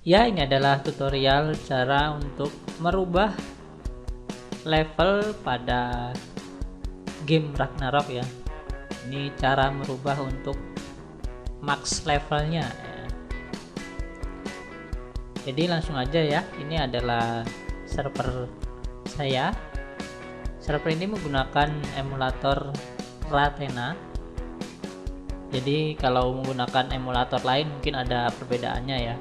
Ya, ini adalah tutorial cara untuk merubah level pada game Ragnarok ya. Ini cara merubah untuk max levelnya ya. Jadi langsung aja ya, ini adalah server saya. Server ini menggunakan emulator Rathena. Jadi kalau menggunakan emulator lain mungkin ada perbedaannya ya.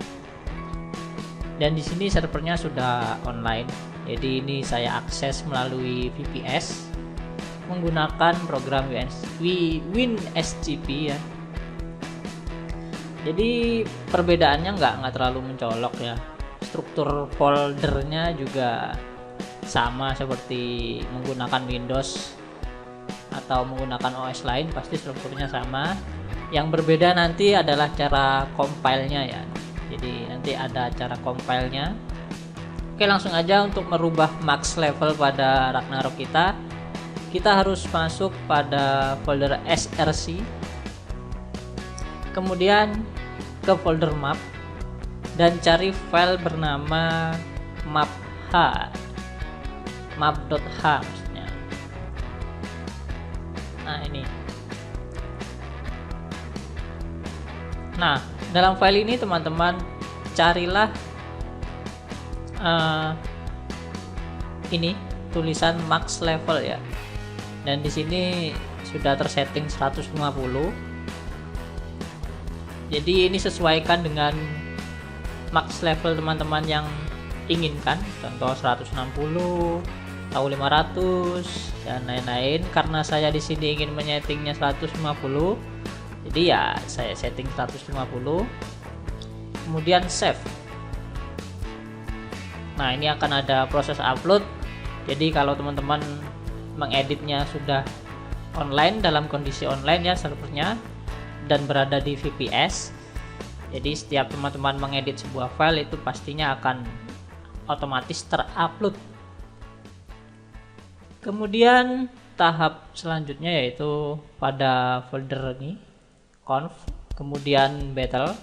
Dan di sini servernya sudah online. Jadi ini saya akses melalui VPS menggunakan program WinSCP ya. Jadi perbedaannya nggak terlalu mencolok ya. Struktur foldernya juga sama seperti menggunakan Windows atau menggunakan OS lain, pasti strukturnya sama. Yang berbeda nanti adalah cara compile-nya ya. Jadi nanti ada cara compile-nya. Oke, langsung aja untuk merubah max level pada Ragnarok kita harus masuk pada folder src, kemudian ke folder map dan cari file bernama map.h maksudnya. Nah ini. Nah, dalam file ini teman-teman carilah ini tulisan max level ya. Dan di sini sudah tersetting 150. Jadi ini sesuaikan dengan max level teman-teman yang inginkan. Contoh 160 atau 500 dan lain-lain. Karena saya di sini ingin menyetingnya 150. Jadi ya saya setting 150, kemudian save. Nah ini akan ada proses upload. Jadi kalau teman-teman mengeditnya sudah online, dalam kondisi online ya servernya, dan berada di VPS, jadi setiap teman-teman mengedit sebuah file itu pastinya akan otomatis terupload. Kemudian tahap selanjutnya yaitu pada folder ini conf, kemudian battle,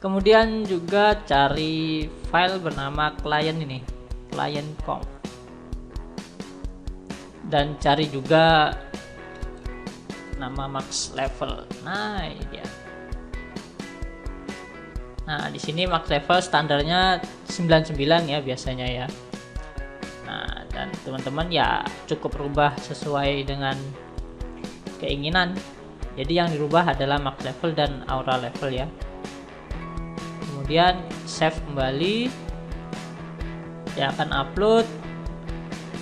kemudian juga cari file bernama client ini, client conf, dan cari juga nama max level. Nah ini dia. Nah di sini max level standarnya 99 ya biasanya ya. Nah dan teman-teman ya cukup rubah sesuai dengan keinginan. Jadi yang dirubah adalah max level dan aura level ya. Kemudian save kembali, dia akan upload.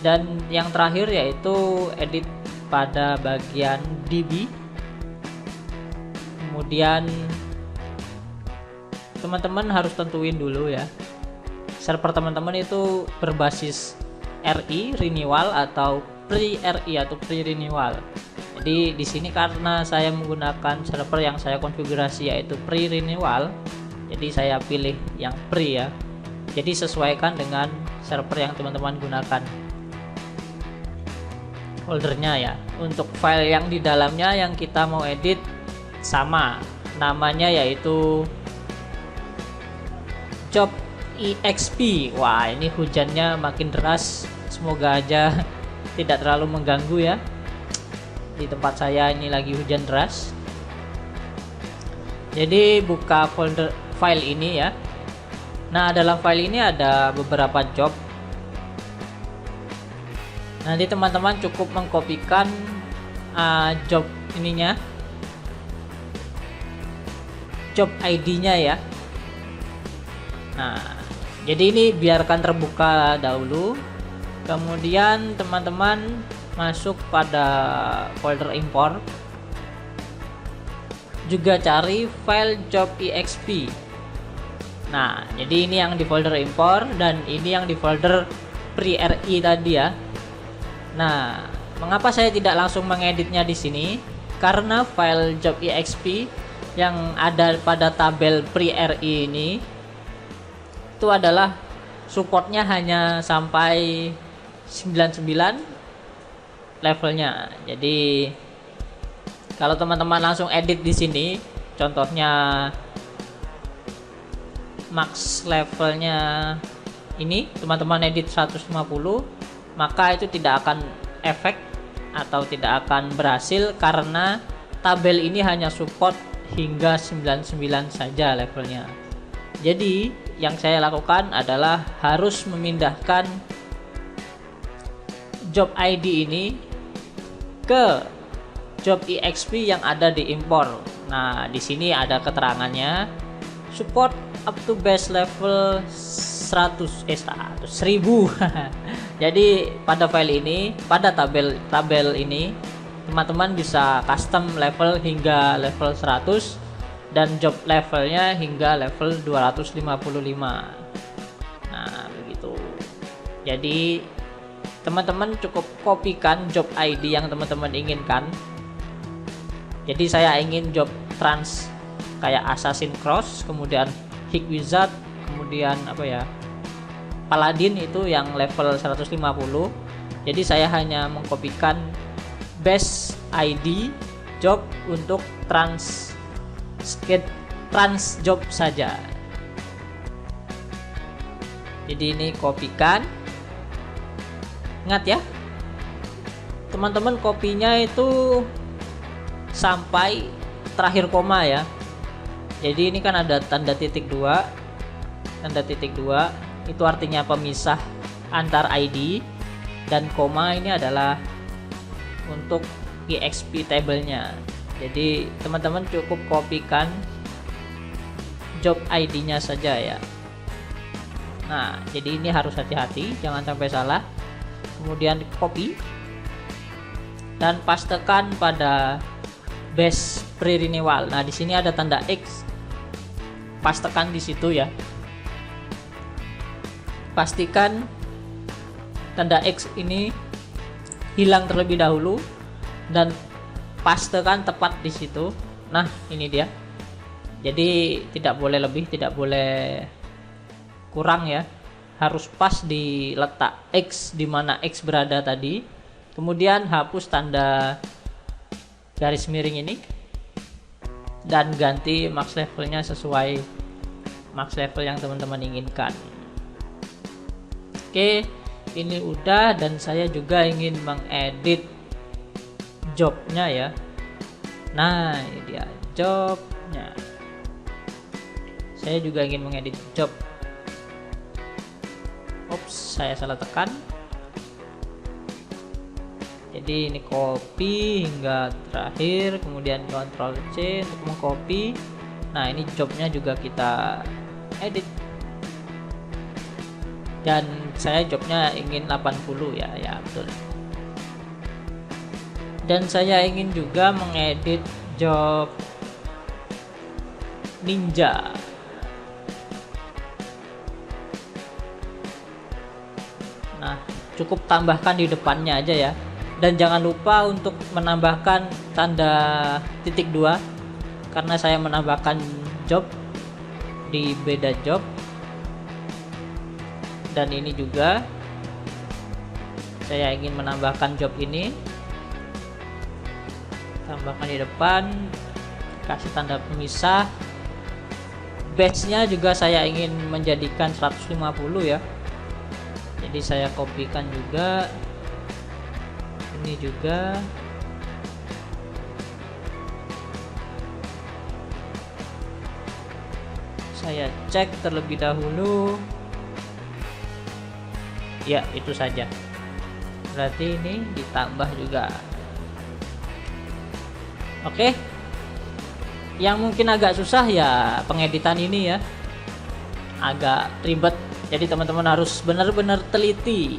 Dan yang terakhir yaitu edit pada bagian DB. Kemudian teman-teman harus tentuin dulu ya, server teman-teman itu berbasis RI renewal atau pre-RI atau pre-renewal. Jadi di sini karena saya menggunakan server yang saya konfigurasi yaitu pre-renewal, jadi saya pilih yang pre ya. Jadi sesuaikan dengan server yang teman-teman gunakan foldernya ya. Untuk file yang di dalamnya yang kita mau edit sama, namanya yaitu job exp. Wah ini hujannya makin deras, semoga aja tidak terlalu mengganggu ya. Di tempat saya ini lagi hujan deras. Jadi buka folder file ini ya. Nah dalam file ini ada beberapa job. Nanti teman-teman cukup mengkopikan job ininya, job ID-nya ya. Nah jadi ini biarkan terbuka dahulu. Kemudian teman-teman masuk pada folder import, juga cari file job exp. Nah jadi ini yang di folder import dan ini yang di folder pre-RI tadi ya. Nah mengapa saya tidak langsung mengeditnya di sini? Karena file job exp yang ada pada tabel pre-RI ini itu adalah supportnya hanya sampai 99 levelnya. Jadi kalau teman-teman langsung edit di sini, contohnya max levelnya ini teman-teman edit 150, maka itu tidak akan efek atau tidak akan berhasil karena tabel ini hanya support hingga 99 saja levelnya. Jadi yang saya lakukan adalah harus memindahkan job ID ini ke job EXP yang ada di impor. Nah, di sini ada keterangannya support up to base level 1000. Jadi pada file ini, pada tabel ini teman-teman bisa custom level hingga level 100 dan job levelnya hingga level 255. Nah, begitu. Jadi teman-teman cukup kopikan job ID yang teman-teman inginkan. Jadi saya ingin job trans kayak Assassin Cross, kemudian Hick Wizard, kemudian apa ya, Paladin itu yang level 150. Jadi saya hanya mengkopikan base ID job untuk trans job saja. Jadi ini kopikan. Ingat ya, teman-teman kopinya itu sampai terakhir koma ya. Jadi ini kan ada tanda titik 2 itu artinya pemisah antar ID, dan koma ini adalah untuk EXP tabelnya. Jadi teman-teman cukup kopikan job ID-nya saja ya. Nah, jadi ini harus hati-hati, jangan sampai salah. Kemudian copy dan pastekan pada base pre-renewal. Nah, di sini ada tanda X, pastekan di situ ya. Pastikan tanda X ini hilang terlebih dahulu dan pastekan tepat di situ. Nah, ini dia. Jadi tidak boleh lebih, tidak boleh kurang ya. Harus pas di letak X di mana X berada tadi. Kemudian hapus tanda garis miring ini dan ganti max levelnya sesuai max level yang teman-teman inginkan. Oke, ini udah, dan saya juga ingin mengedit jobnya ya. Nah, ini dia jobnya. Saya juga ingin mengedit job. Ups, saya salah tekan. Jadi ini copy hingga terakhir, kemudian Ctrl C untuk mengcopy. Nah, ini jobnya juga kita edit. Dan saya jobnya ingin 80 ya, ya betul. Dan saya ingin juga mengedit job ninja. Nah, cukup tambahkan di depannya aja ya. Dan jangan lupa untuk menambahkan tanda titik 2 karena saya menambahkan job di beda job. Dan ini juga saya ingin menambahkan job ini, tambahkan di depan, kasih tanda pemisah. Batch nya juga saya ingin menjadikan 150 ya. Jadi saya kopikan juga, ini juga. Saya cek terlebih dahulu. Ya, itu saja. Berarti ini ditambah juga. Oke. Yang mungkin agak susah ya pengeditan ini ya. Agak ribet. Jadi teman-teman harus benar-benar teliti.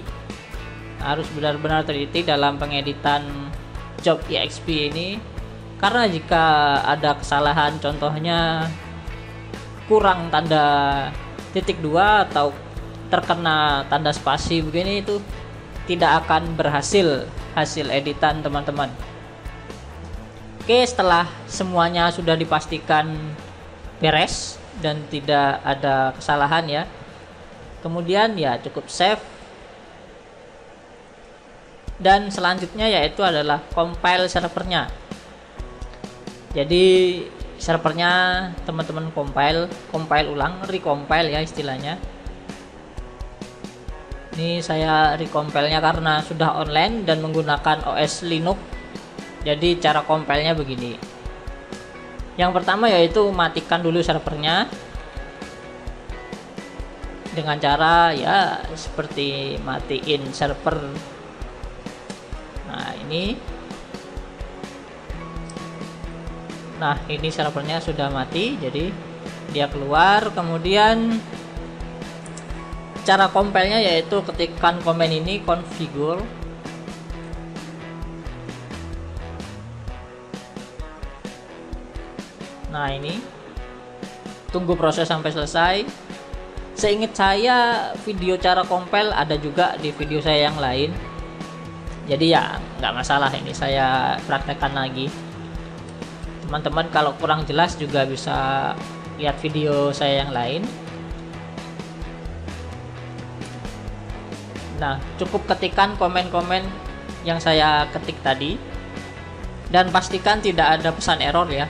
Harus benar-benar teliti dalam pengeditan job EXP ini. Karena jika ada kesalahan, contohnya kurang tanda titik 2 atau terkena tanda spasi begini, itu tidak akan berhasil hasil editan teman-teman. Oke, setelah semuanya sudah dipastikan beres dan tidak ada kesalahan ya, kemudian ya cukup save. Dan selanjutnya yaitu adalah compile servernya. Jadi servernya teman-teman compile ulang, recompile ya istilahnya. Ini saya recompile-nya karena sudah online dan menggunakan OS Linux. Jadi cara compile-nya begini. Yang pertama yaitu matikan dulu servernya dengan cara ya seperti matiin server. Nah ini servernya sudah mati, jadi dia keluar. Kemudian cara compile-nya yaitu ketikkan komen ini configure. Nah ini tunggu proses sampai selesai. Seingat saya video cara compile ada juga di video saya yang lain, jadi ya nggak masalah, ini saya praktekkan lagi. Teman-teman kalau kurang jelas juga bisa lihat video saya yang lain. Nah cukup ketikkan komen-komen yang saya ketik tadi dan pastikan tidak ada pesan error ya,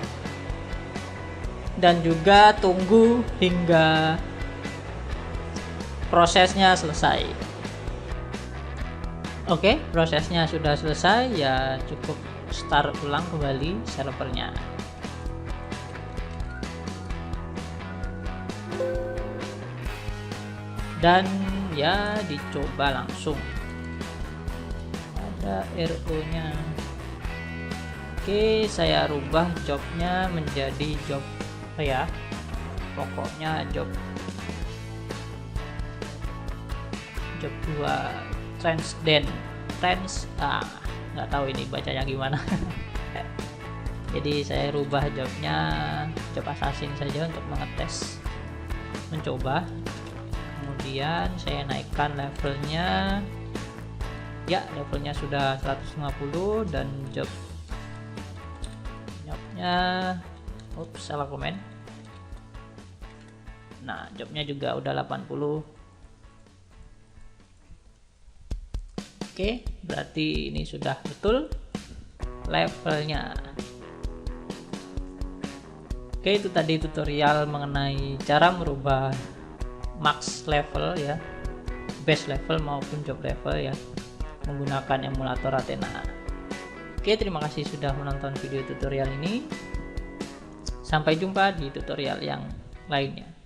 dan juga tunggu hingga prosesnya selesai. Oke, prosesnya sudah selesai ya, cukup start ulang kembali servernya. Dan ya dicoba langsung, ada RO nya. Oke, saya rubah jobnya menjadi job ya, pokoknya job 2 nggak tahu ini bacanya gimana. Jadi saya rubah jobnya job assassin saja untuk mencoba. Kemudian saya naikkan levelnya ya, levelnya sudah 150 dan jobnya salah komen. Nah jobnya juga udah 80. Oke, berarti ini sudah betul levelnya. Oke, itu tadi tutorial mengenai cara merubah max level ya, base level maupun job level ya, menggunakan emulator Athena. Oke, terima kasih sudah menonton video tutorial ini. Sampai jumpa di tutorial yang lainnya.